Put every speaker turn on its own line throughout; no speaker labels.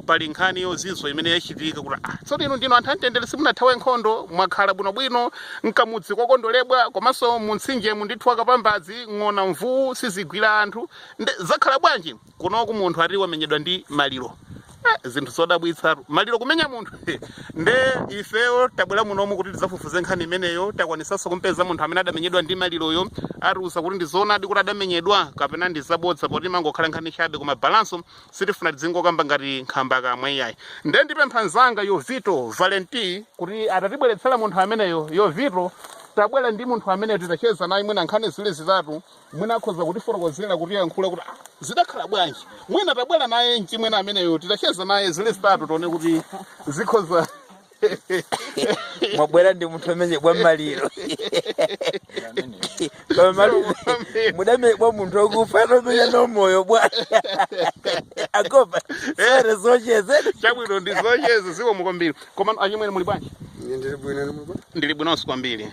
pali nkhani yozizwa imene yachitika kuti tsono inu ndino anthu amtendere simunathawe nkhondo mwakhala bwinobwino mkamudzi kwakondolebwa komanso muntsinjemu ndithu akapambazi ng'ona mvuu sizigwira anthu zakhala bwanji kunoku munthu ati wamenyedwa ndi maliro zinthu zodabwitsa maliro kumenya munthu nde ifeyo tabwera munomu kuti tidzafufuze nkhani imeneyo takwanisanso kumpeza munthu amene adamenyedwa ndi maliroyo atiuza kuti ndi zoonadi kuti adamenyedwa kapena ndi zabodza poti mangokhala nkhani chabe koma balanso sitifuna tidzingokamba ngati nkhamba kamwe iyayi nde ndipempha nzanga Yovito Valenti kuti atatibweretsera munthu ameneyo Yovito tabwera ndi munthu amene tidacheza naye mwina nkhani zile zitatu mwina akhoza kutifotokozera kuti yankhula kuti zidakhala bwanji mwina tabwera naye mchimwena ameneyo tidacheza naye zile zitatu tione kuti zikhoza
mwabwera ndi munthu amene bwa maliro mudamekwa munthu okufa atomenya nomoyo bwa akopa sere zocheze
chabwino ndi zocheze ziko mukwambiri koma achimwene muli bwanji ndili bwinonso kwambiri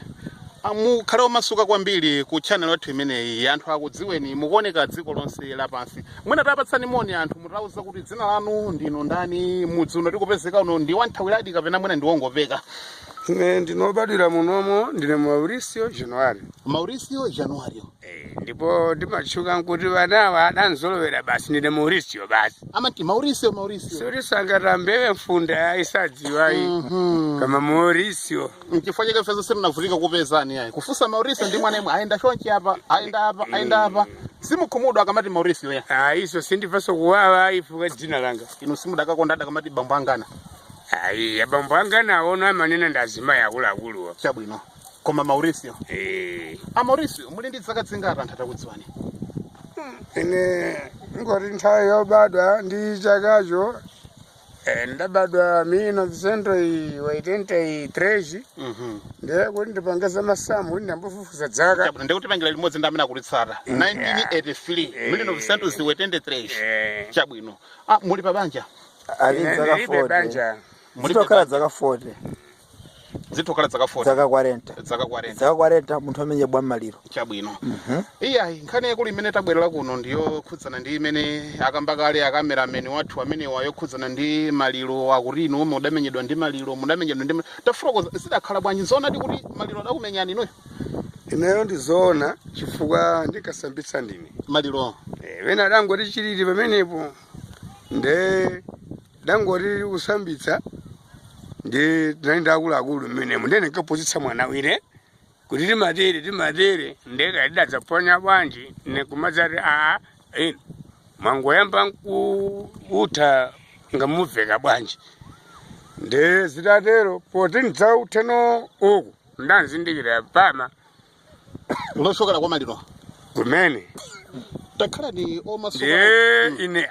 mukhale omasuka kwambiri ku channel yathu imeneyi anthu akudziweni mukuoneka dziko lonse lapansi mwina tapatsani moni anthu mutauza kuti dzina lanu ndino ndani mudzi uno tikupezeka uno ndi wanthawiradi kapena mwina ndiwongopeka
ine ndinobadwira munomo ndine Mauricio Januario ndipo ndimatchuka kuti vanawa adanzolowera basi ndine Mauricio basi
amati Mauricio
angatambewe mfunda isadziwayi kama Mauricio
chifukwa chake fezo simunavutika kupezani yayi kufusa Mauricio ndi mwanemwe ayenda chonchi apa ayenda apa simukhumudwa akamati Mauricio ya
iso sindifaso kuwawa ifuka dzina langa
inu simudakakonda akamati bambo angana
abambo angana aona manene ndazima yakuluakuluwa
chabwino koma Mauricio Mauricio muli ndi zaka zingati anthu atakudziwani
ine ngoti nthawi yobadwa ndi chakacho ndabadwa 1983 ndiye kuti ndipangeza masamu kuti ndambofufuza dzaka
ndikuti pangira limodzi ndi amene akulitsata 1983 1983 chabwino muli pa banja
ali dzaka 40 zitokhala dzaka 40
zitokhala dzaka 40
dzaka 40 munthu amenye bwa maliro
chabwino iyayi nkhani yakuli imene tabwerera kuno ndiyo khudzana ndi imene akambakale akamerameni wathu amene wayokhudzana ndi maliro akuti inu mudamenyedwa ndi maliro mudamenyedwa ndi tafotokoza zidakhala bwanji zoonadi kuti maliro adakumenyani inuyo
ineyo ndizoona chifukwa ndikasambitsa ndine
maliro
wena dangoti chilili pamenepo nde dangoti kusambitsa ndi tinaenda akuluakulu mmenemo ndene nkapozitsa mwana wire kuti timatere ndeka idadzaponya bwanji nekumadzati mangoyamba nkuutha ngamuveka bwanji nde zitatero poti ndidzauteno uku ndanzindikira pama
loshokera kwa maliro
kumene
takhala ni omasuka
ine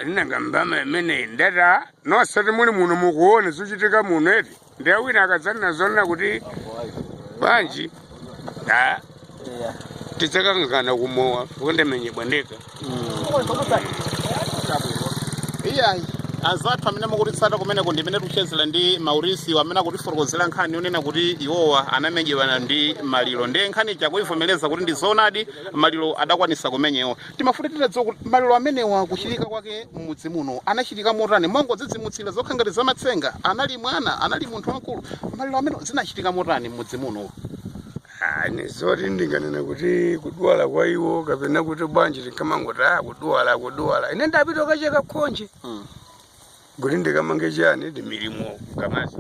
linangambama imene ndata nosati muli muno mukuone zochitika muno eti ndiye wina akadzanena zonna kuti bwanji tidzakangana kumowa kukondemenyedwa ndeka
iyayi azathu amene mukulitsata kumene ndimene tikuchezera ndi Mauricio amene akutifotokozera nkhani yonena kuti iwowa anamenyedwa ndi maliro ndiye nkhani chakuivomereza kuti ndi zoonadi maliro adakwanisa kumenyewa timafuna tidziwe kuti maliro amenewa kuchitika kwake m'mudzi muno anachitika motani mwangodzidzimutsira zokha ngati zamatsenga anali mwana anali munthu wamkulu maliro amene zinachitika motani m'mudzi muno
zoti ndinganena kuti kudwala kwa iwo kapena kuti bwanji tinkamangoti kudwala ine ndapita kacheka khonje kuti ndikamange chani ndi milimo kamazi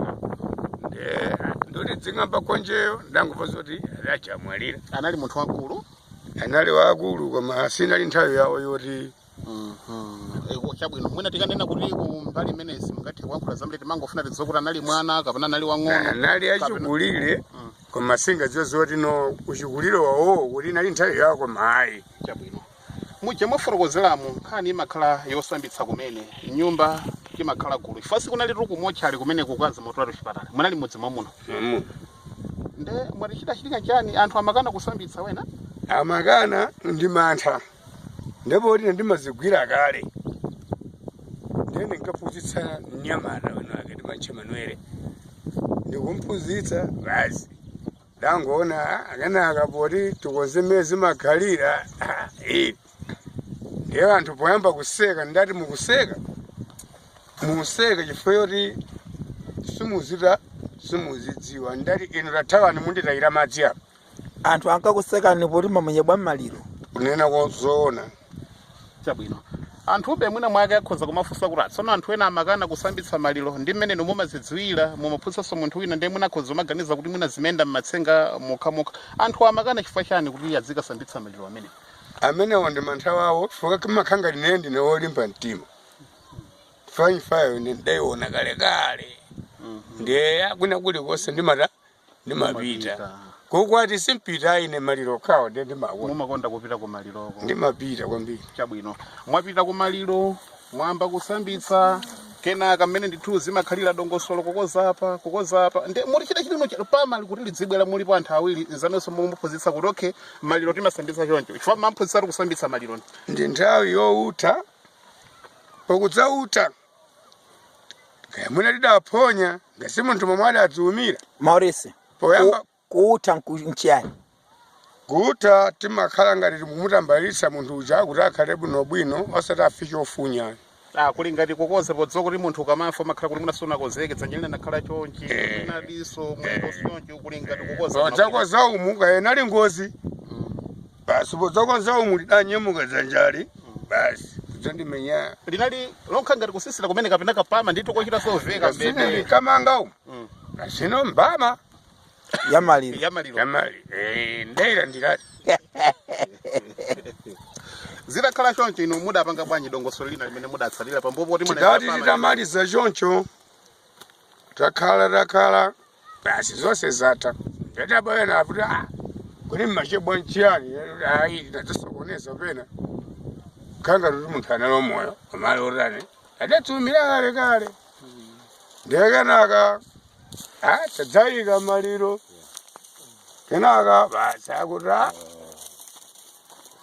ndoti dzing'amba khonjeyo ndangomva zoti adachamwalira
anali munthu wamkulu
anali wakulu koma sinali nthawi yawo yoti
chabwino mwina tikanena kuti kumbali imenezi mungati kuyankhula zambiri timangofuna tidziwe kuti anali mwana kapena anali wang'ono
anali achikulire koma singadziwe zoti no uchikulire wawo kuti inali nthawi yawo koma ayi
chabwino muje mwafotokozeramo nkhani imakhala yosambitsa kumene nyumba imakhala gulu ifasi kunali tukumochali kumene kukazi motola chipatala munali mudzi mwamuno nde mwatichita chitika chani anthu amakana kusambitsa wena
amakana ndi mantha ndipo ine ndimazigwira kale ndene nkaphunzitsa mnyamata wena wake ndimatcha Manuele ndikumphunzitsa basi dangoona akanaka poti tukonze mezi makhalira ndiye anthu poyamba kuseka ndati mukuseka museke chifeyori simuzidziwa ndati inu ratawani munditayira madzi apa
anthu ankakusekani poti mamenye bwa maliro
kunena kozoona
chabwino anthu mwina mwake akhoza kumafunsa kuti tsono anthu ena amakana kusambitsa maliro ndi mmene mumazidziwira mumaphunsanso munthu wina ndiye mwina akhoza kumaganiza kuti mwina zimenda m'matsenga mokhamokha anthu amakana chifukwa chani kuti azikasambitsa maliro
amenewo ndi mantha wawo chifukwa kimakhanga line ndine wolimba mtima fanyifayo ine ndayiona kalekale ndiye akwina kulikonse ndimapita kukwati simpita ine maliro kawo ndiye ndimaona
mumakonda kupita ku maliroko
ndimapita kwambiri
chabwino mwapita ku maliro mwamba kusambitsa kenaka mmene ndithu zimakhalira dongosolo kokoza apa ndi mulichita chilino pamali kuti lidzibwera mulipo anthu awiri nzanonso mumuphunzitsa kuti okay maliro timasambitsa choncho chifukwa mamphunzitsa kusambitsa maliro
ndi nthawi yowutha pokudzawutha kaya mwina tidaphonya ngasi munthu momwe adadziwumira
Maurice
poyamba
kuutha nchiyani
kuutha timakhala ngati tikumutambalitsa munthu uja kuti akhale bwinobwino osati afike ofunya
kuli ngati kukoza podzoka kuti munthu ukamafa makhala kuti munasonakozeke dzanja lina nakhala chonchi nadiso mwendo chonchi kuli ngati kukoza
podzakoza umu kayena ali ngozi basi podzakoza umu lidanyemuka dzanjali basi kudzandimenya
linali lokha ngati kusisira kumene kapena kapama ndithu kochita soveka
mbene kamanga umu kasino mbama
yamaliro
ndeyira ndilati
zitakhala choncho inu mudapanga bwanji dongosolo lina limene mudatsalira pambupo kuti
tidati titamaliza choncho takhala basi zonse zatha yatabayena aputi kuti mmachebwa nchiyani ayi tatasokoneza pena khanga kuti munthu analo moyo amali otani adatsumira kalekale ndekenaka tadzayika maliro kenaka basi akuti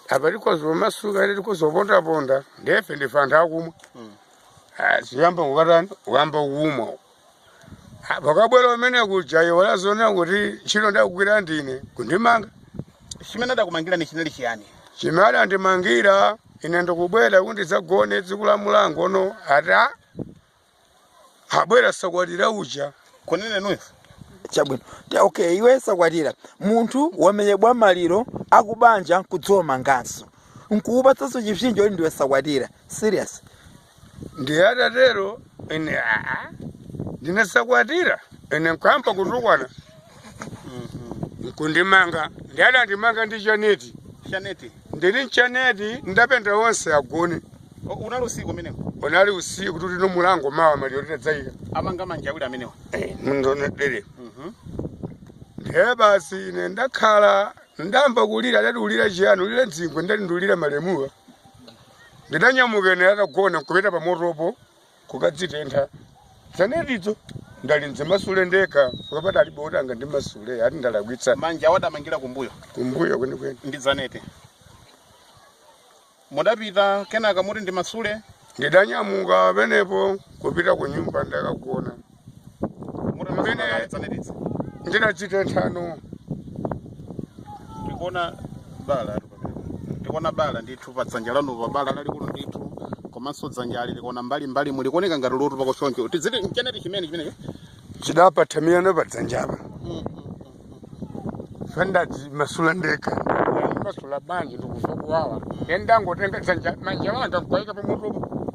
apa tikozomasuka iti tikozopondaponda ndefe ndife anthu akumwa ziyamba kukatani ukamba kuumwa pakabwera umene kuja iwola zonena kuti chino ndakugwira ndine kundimanga
chimene adakumangira ni chinali chiyani
chimene adandimangira ine ndikubwera kuti ndidzagone tsiku la mulango ono ata abwera sakwatira uja
kunene nuife
chabwino okay iwe sakwatira munthu wamenye bwa maliro akubanja kudzoma nganso nkupatsanso chipsinjo ili ndiwe sakwatira serious
ndiye atatero ine ndine sakwatira ine nkwamba kutukwana nkundimanga ndiye adandimanga ndi chaneti ndili nchaneti ndapenda wonse agone
unali usiku umeneko
unali usiku kuti no mulango mawa maliro tadzayika
amanga manja awiri amenewa
ndonedere ndiye basi ine ndakhala ndamba kulira adati ulira chiyani ulira dzingwe ndati ndulira malemuwa ndidanyamuka ine atagona kupita pamotopo kukadzitentha zanetizo ndali nzimasule ndekha ukapata alibe utanga ndi masule ati ndalakwitsa
manja wadamangira kumbuyo
kwenikweni
ndi zanete mudapita kenaka muti ndi masule
ndidanyamuka penepo kupita ku nyumba ndakagona
mmene
ndinachitenthano
ndikuona bala ndithu pa dzanja lanu pa bala lalikulu ndithu komanso dzanja likuona mbali mulikuoneka ngati lotu pako choncho tidziti mcheneti chimene
chidapathamiyana pa dzanjapa fandadzi masula ndekha masula banji ndikufa kuwawa endangotenga dzanja manja wanga kukaika pamotopo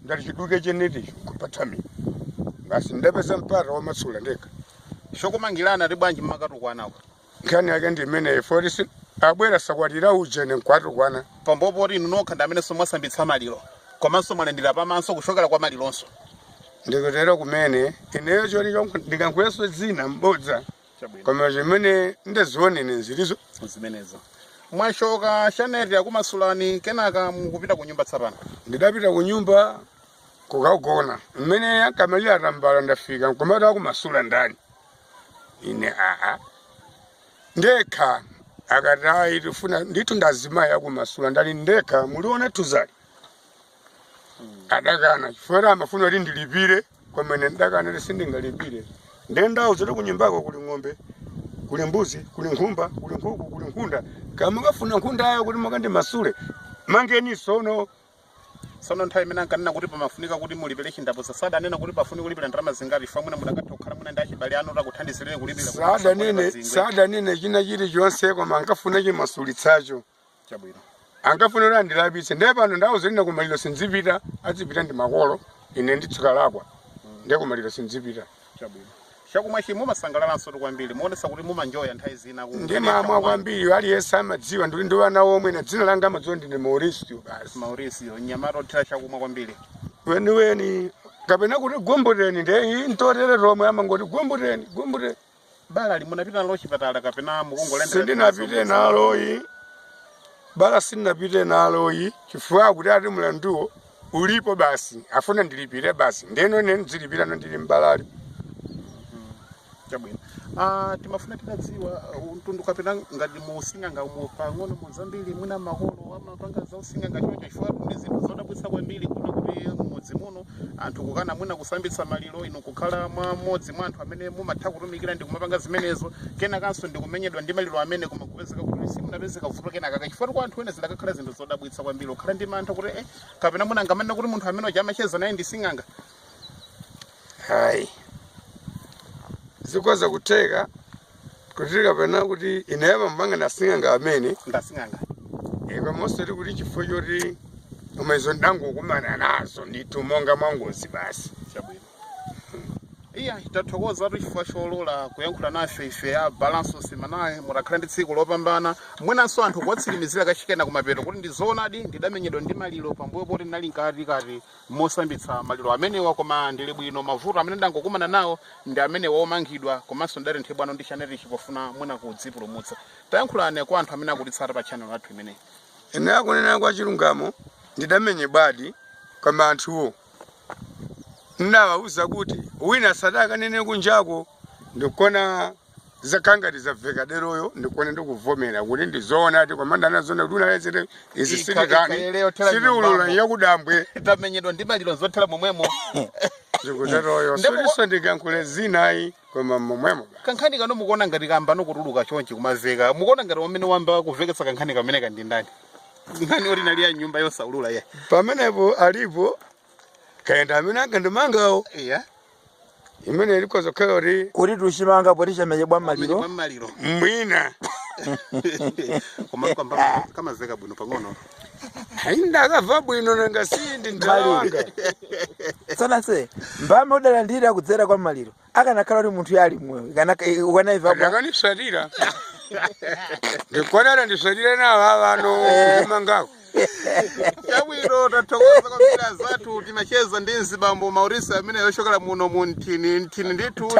ndati chiduke cheneticho kupathamira basi ndapeza mpata wa masula ndekha
shokumangirana ti bwanji mmakatukwanako
nkhani yake ndi imeneyi forisi abwera sakwatira ujene nkwatukwana
pambopo inu nokha ndi amene somwasambitsa maliro komanso mwalendera pamaso kushokera kwa malironso
ndikutera kumene ineyo choti ndikankhuyeso dzina mbodza koma chimene ndazionene nzilizo
zimenezo mwashoka chaneti yakumasulani kenaka mukupita ku nyumba tsapano
ndidapita ku nyumba kukagona mmene akamalira atambala ndafika nkomata akumasula ndani ine ndekha akati tifuna ndithu ndazimayi akumasula ndali ndekha muliona tuzali adakana chifukwa amafuna kuti ndilipire kwamene ndakana sindingalipire ndendawo zoti kunyumbako kuli ng'ombe kuli mbuzi kuli nkhumba kuli nkhuku kuli nkhunda kama kafuna nkhundayo kuti makandi masule mangeni sono
sono nthawi imene ankanena kuti pamafunika kuti mulipire chindapo sasada anena kuti pafunika kulipira ndalama zingati fa mwina mudakatha kukhala mwina ndi achibale anu takuthandizireni kulipira
sada nene china chilichonse koma ankafuna chimasulitsacho
chabwino
ankafuna kuti andilabise ndiye pano ndawuzolina kumaliro sinzipita azipita ndi makolo ine nditsuka lakwa ndiye kumaliro sinzipita
chabwino chakumwa chimu masangalalanso kwambiri muonesa kuti mumanjoya nthawi zina
ndimamwa kwambiri aliyense amadziwa ndili ndi wana omwe na dzina langa amadziwa ndine Mauricio basi
Mauricio nyamata othera chakumwa kwambiri
weniweni kapena kuti gumbuteni ndiye ntotere romwe amangoti gumbuteni
bala limunapita nalo chipatala kapena mukungolenda
sindinapite naloyi bala sindinapite naloyi chifukwa kuti ati mlanduwo ulipo basi afuna ndilipire basi ndeno nene ndilipira ndili mbalali
chabwino timafuna tinadziwa mtundu kapena ngati musinganga pang'ono muzambiri mwina makolo amapanga za usinganga choncho chifukwa ndi zinthu zodabwitsa kwambiri kuna kuti mudzi muno anthu kukana mwina kusambitsa maliro ino kukhala mmodzi mwa anthu amene mumatha kutumikira ndi kumapanga zimenezo kenakanso ndi kumenyedwa ndi maliro amene koma kupezeka kuti simunapezeka vuto kenaka chifukwa kwa anthu ene zidakakhala zinthu zodabwitsa kwambiri ukhala ndi mantha kuti kapena mwina ngamanena kuti munthu amene amacheza naye ndi sing'anga
hayi zikoza kuteka kuti kapena kuti inayamba mpanga ndasing'anga amene
ndasing'anga
komanso ti kuti chifukwa choti umezo ndangokumana nazo ndithu monga mwangozi basi
chabwino iya tathokoza chifukwa cholola kuyankhula nafe ife ya Balanso Semanal mutakhala ndi tsiku lopambana mwinanso anthu kuwatsirimizira kachikena kumapeto kuti ndizoonadi ndidamenyedwa ndi maliro pambuyo poti ndinali nkati mosambitsa maliro amenewa koma ndili bwino mavuto amene ndangokumana nawo ndi amene womangidwa komanso ndali nthebwano ndi chaneli chipofuna mwina kudzipulumutsa tayankhulani kwa anthu amene akutitsata pa channel yathu imeneyi
ine akunena kwa chilungamo ndidamenye badi koma anthuwo ndawauza kuti wina sadaka nene kunjako ndikona zakangati zaveka deroyo ndikona ndikuvomera kuti ndizoona ati komanda nazona kuti unalezere izi sitiulula yakudambwe
tamenyedwa ndi maliro zothera momwemo
zikuteroyo soliso ndikankhule zinayi koma momwemo
kankhani kano mukuona ngati kamba nokutuluka chonchi kumaveka mukuona ngati wamene wamba kuveketsa kankhani kamene kandindani nkhani oti nali ya nyumba yosaulula ye
pamenepo alipo kaenda amene akandimangawo
iya
imene ilikoza kali
kuti tuchimanga poti chamenyedwa maliro
mwina
koma kamba kamazeka bwino pang'ono
ainda akava bwino nanga sindi ndalanga
sana se mbame udalandira kudzera kwa maliro akanakhala kuti munthu yali mwewe ukanaiva
akanisatira ndikwanana ndisatire nawo avano kumangako
chabwino tathokoza kwambiri zathu timacheza ndi mzibambo Mauricio amene yochokera muno mu nthini ndithu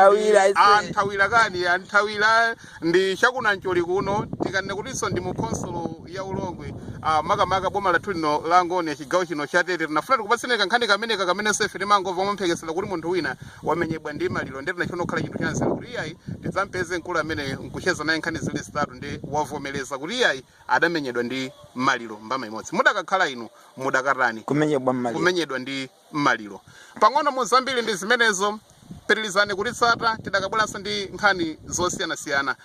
anthawira kani anthawira ndi chakunancholi kuno tikanene kutinso ndi mu konsolo ya Ulongwe makamaka boma lathu lino la Ngoni chigawo chino cha Tete tinafuna tikupatseni kankhani kameneka kamene sefe timangomva momphekesera kuti munthu wina wamenyedwa ndi maliro ndi tinachona kukhala chinthu chanzeru kuti iyayi tidzampeze mkulu amene nkucheza naye nkhani zili zitatu ndi wavomereza kuti iyayi adamenyedwa ndi maliro mbama imodzi mudakakhala inu mudakatani kumenyedwa ndi maliro pang'ono muzambiri ndi zimenezo pitilizani kutitsata tidakabweranso ndi nkhani zosiyanasiyana.